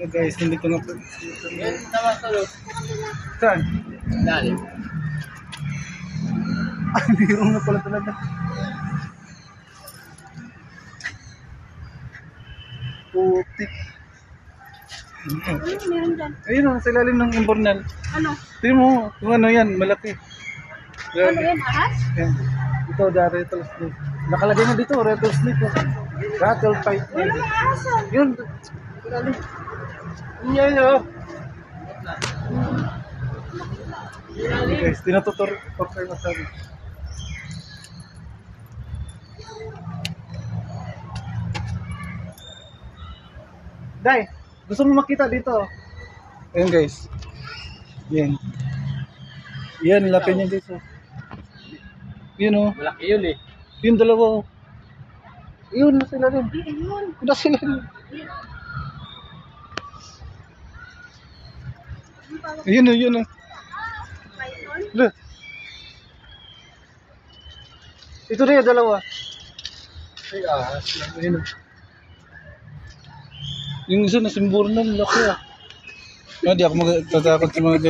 Guys, nandito na po. Yan, tawas tulog. Saan? Lalim. Biro na pala talaga. Putik. Ano meron dyan? Ayun o, sa ilalim ng imbornal. Ano? Tingnan mo, kung ano yan, malaki. Ano yan? Ahas? Yan. Ito, the rattlesnake. Nakalagay na dito, rattlesnake. Rattle fight. Wala mga ahas ah. Yun. Yan o. Guys, tinatutor kayo masabi. Day, gusto mo makita dito? Ayan guys. Yan. Yan, lapin niya dito. Yun o. Malaki yun eh. Yung dalawa o. Yun, nasa ilalim. Ayun. Nasa ilalim. Yun o, yun o. Python? Look. Ito na yung dalawa. Ay, ahas. Ayun o. Yung isa na simburo na, laki ah. Hindi ako magtatakot sa mga